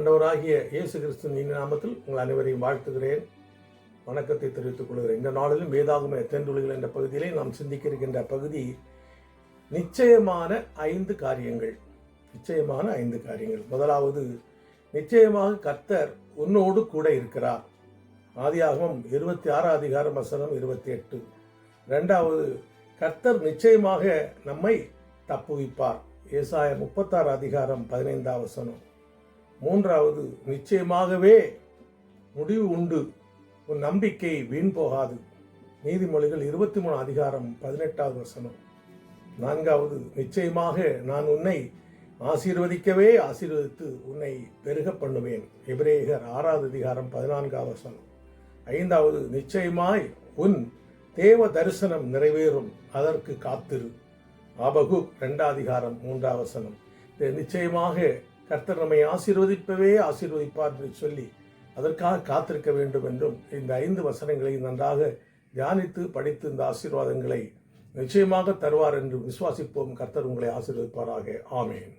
ஆண்டவராகிய இயேசு கிறிஸ்துவின் நாமத்தில் உங்கள் அனைவரையும் வாழ்த்துகிறேன். வணக்கத்தை தெரிவித்துக் கொள்கிறேன். இந்த நாளிலும் வேதாகம தென்துளிகள் என்ற பகுதியிலே நாம் சிந்திக்க இருக்கின்ற பகுதி நிச்சயமான 5 காரியங்கள். நிச்சயமான 5 காரியங்கள். முதலாவது, நிச்சயமாக கர்த்தர் உன்னோடு கூட இருக்கிறார். ஆதியாகமம் 26 அதிகாரம் வசனம் 28. இரண்டாவது, கர்த்தர் நிச்சயமாக நம்மை தப்புவிப்பார். ஏசாயா 36 அதிகாரம் 15 வசனம். மூன்றாவது, நிச்சயமாகவே முடிவு உண்டு, உன் நம்பிக்கை வீண் போகாது. நீதிமொழிகள் 23 அதிகாரம் 18 வசனம். நான்காவது, நிச்சயமாக நான் உன்னை ஆசீர்வதிக்கவே ஆசீர்வதித்து உன்னை பெருக பண்ணுவேன். எபிரேயர் 6 அதிகாரம் 14 வசனம். ஐந்தாவது, நிச்சயமாய் உன் தேவ தரிசனம் நிறைவேறும், அதற்கு காத்திரு. ஆபகுக் 2 அதிகாரம் 3 வசனம். நிச்சயமாக கர்த்தர் நம்மை ஆசீர்வதிப்பவே ஆசீர்வதிப்பார் என்று சொல்லி அதற்காக காத்திருக்க வேண்டும் என்றும் இந்த 5 வசனங்களை நன்றாக தியானித்து படித்து இந்த ஆசீர்வாதங்களை நிச்சயமாக தருவார் என்று விசுவாசிப்போம். கர்த்தர் உங்களை ஆசீர்வதிப்பாராக. ஆமேன்.